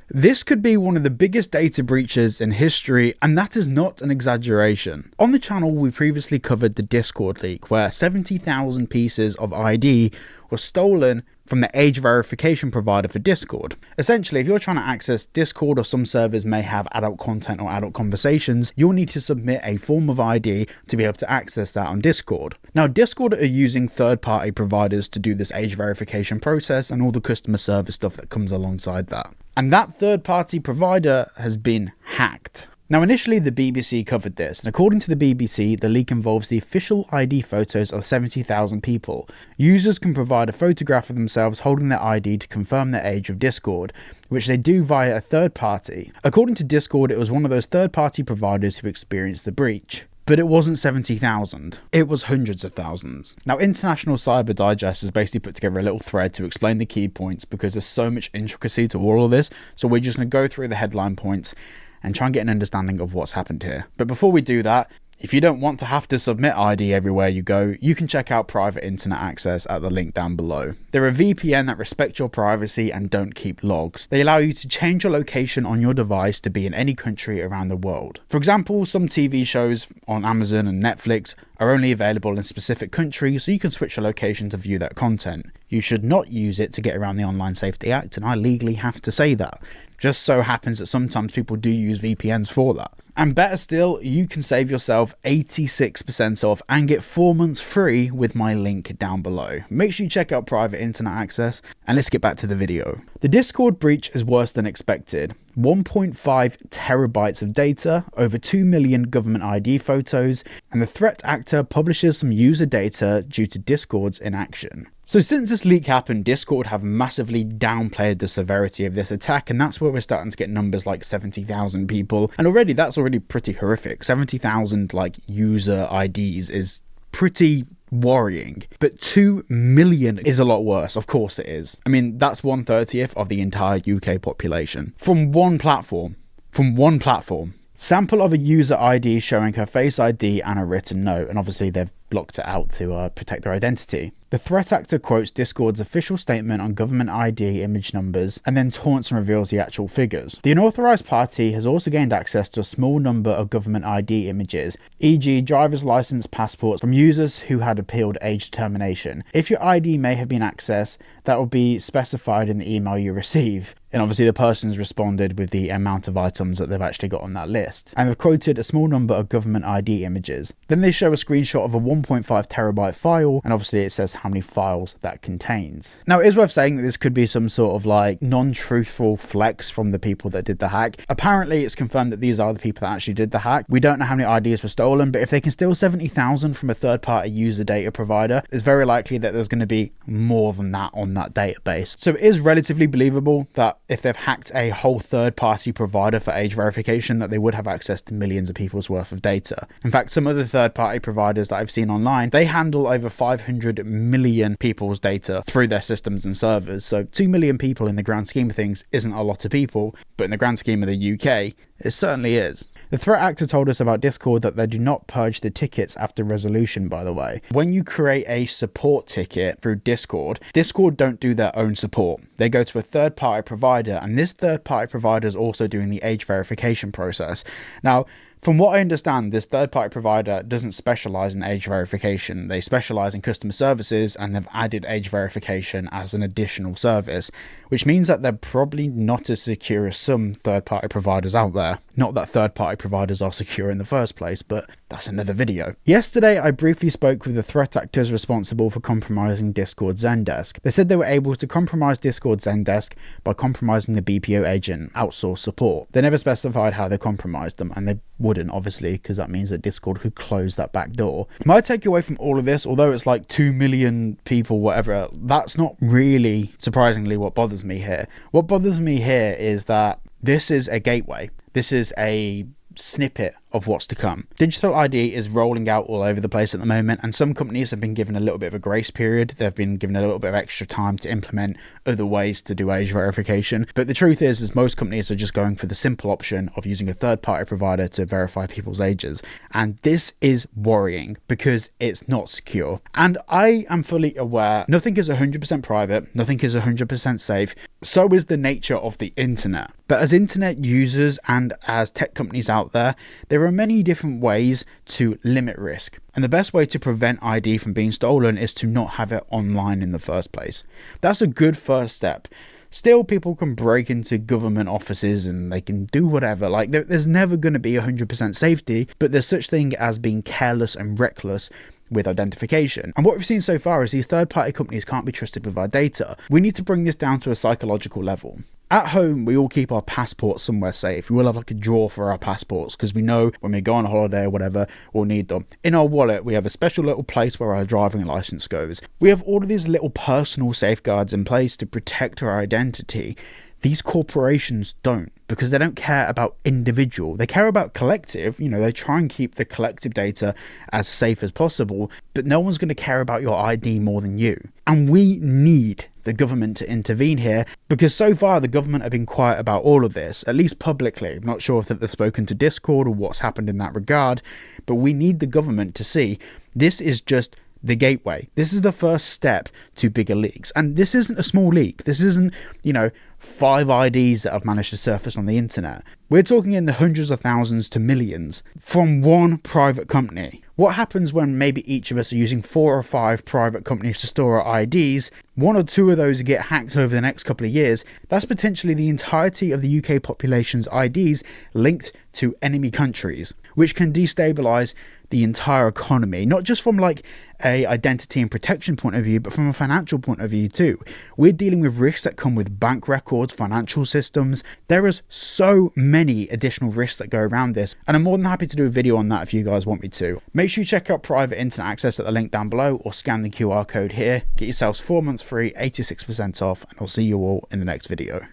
This could be one of the biggest data breaches in history, and that is not an exaggeration. On the channel, we previously covered the Discord leak, where 70,000 pieces of ID were stolen from the age verification provider for Discord. Essentially, if you're trying to access Discord, or some servers may have adult content or adult conversations, you'll need to submit a form of ID to be able to access that on Discord. Now, Discord are using third-party providers to do this age verification process and all the customer service stuff that comes alongside that. And that third-party provider has been hacked. Now, initially the BBC covered this, and according to the BBC, the leak involves the official ID photos of 70,000 people. Users can provide a photograph of themselves holding their ID to confirm their age of Discord, which they do via a third party. According to Discord, it was one of those third-party providers who experienced the breach. But it wasn't 70,000, it was hundreds of thousands. Now, International Cyber Digest has basically put together a little thread to explain the key points because there's so much intricacy to all of this, so we're just going to go through the headline points and try and get an understanding of what's happened here. But before we do that, if you don't want to have to submit ID everywhere you go, you can check out private internet access at the link down below. They're a VPN that respect your privacy and don't keep logs. They allow you to change your location on your device to be in any country around the world. For example, some TV shows on Amazon and Netflix are only available in specific countries, so you can switch your location to view that content. You should not use it to get around the Online Safety Act, and I legally have to say that. Just so happens that sometimes people do use VPNs for that. And better still, you can save yourself 86% off and get 4 months free with my link down below. Make sure you check out private internet access, and let's get back to the video. The Discord breach is worse than expected. 1.5 terabytes of data, over 2 million government ID photos, and the threat actor publishes some user data due to Discord's inaction. So since this leak happened, Discord have massively downplayed the severity of this attack, and that's where we're starting to get numbers like 70,000 people, and already that's already pretty horrific. 70,000 like user IDs is pretty worrying, but 2 million is a lot worse. Of course it is. I mean, that's 1/30th of the entire UK population from one platform. Sample of a user ID showing her Face ID and a written note, and obviously they've blocked it out to protect their identity. The threat actor quotes Discord's official statement on government ID image numbers and then taunts and reveals the actual figures. The unauthorized party has also gained access to a small number of government ID images, e.g. driver's license, passports, from users who had appealed age determination. If your ID may have been accessed, that will be specified in the email you receive. And obviously the person's responded with the amount of items that they've actually got on that list. And they've quoted a small number of government ID images. Then they show a screenshot of a 1.5 terabyte file, and obviously it says how many files that contains. Now, it is worth saying that this could be some sort of like non-truthful flex from the people that did the hack. Apparently it's confirmed that these are the people that actually did the hack. We don't know how many IDs were stolen, but if they can steal 70,000 from a third-party user data provider, it's very likely that there's going to be more than that on that database. So it is relatively believable that if they've hacked a whole third-party provider for age verification, that they would have access to millions of people's worth of data. In fact, some other third-party providers that I've seen online, they handle over 500 million people's data through their systems and servers. So 2 million people in the grand scheme of things isn't a lot of people, but in the grand scheme of the UK, it certainly is. The threat actor told us about Discord that they do not purge the tickets after resolution, by the way. When you create a support ticket through Discord, Discord don't do their own support. They go to a third-party provider, and this third-party provider is also doing the age verification process. Now, from what I understand, this third-party provider doesn't specialize in age verification. They specialize in customer services, and they've added age verification as an additional service, which means that they're probably not as secure as some third-party providers out there. Not that third-party providers are secure in the first place, but that's another video. Yesterday, I briefly spoke with the threat actors responsible for compromising Discord Zendesk. They said they were able to compromise Discord Zendesk by compromising the BPO agent outsource support. They never specified how they compromised them, and they wouldn't, obviously, because that means that Discord could close that back door. My takeaway from all of this, although it's like 2 million people, whatever, that's not really, surprisingly, what bothers me here. What bothers me here is that this is a gateway. This is a snippet of what's to come. Digital ID is rolling out all over the place at the moment, and some companies have been given a little bit of a grace period. They've been given a little bit of extra time to implement other ways to do age verification. But the truth is most companies are just going for the simple option of using a third-party provider to verify people's ages. And this is worrying because it's not secure. And I am fully aware nothing is 100% private, nothing is 100% safe. So is the nature of the internet. But as internet users and as tech companies out there are many different ways to limit risk. And the best way to prevent ID from being stolen is to not have it online in the first place. That's a good first step. Still, people can break into government offices and they can do whatever. Like, there's never going to be 100% safety, but there's such thing as being careless and reckless with identification. And what we've seen so far is these third-party companies can't be trusted with our data. We need to bring this down to a psychological level. At home, we all keep our passports somewhere safe. We all have like a drawer for our passports because we know when we go on holiday or whatever, we'll need them. In our wallet, we have a special little place where our driving license goes. We have all of these little personal safeguards in place to protect our identity. These corporations don't, because they don't care about individual. They care about collective. They try and keep the collective data as safe as possible, but no one's going to care about your ID more than you. And we need the government to intervene here, because so far the government have been quiet about all of this, at least publicly. I'm not sure if they've spoken to Discord or what's happened in that regard, but we need the government to see this is just the gateway. This is the first step to bigger leaks. And this isn't a small leak. This isn't, 5 IDs that have managed to surface on the internet. We're talking in the hundreds of thousands to millions from one private company. What happens when maybe each of us are using 4 or 5 private companies to store our IDs? 1 or 2 of those get hacked over the next couple of years. That's potentially the entirety of the UK population's IDs linked to enemy countries, which can destabilize the entire economy, not just from like a identity and protection point of view, but from a financial point of view too. We're dealing with risks that come with bank records, financial systems. There is so many additional risks that go around this, and I'm more than happy to do a video on that if you guys want me to. Make sure you check out private internet access at the link down below, or scan the QR code here. Get yourselves 4 months free, 86% off, and I'll see you all in the next video.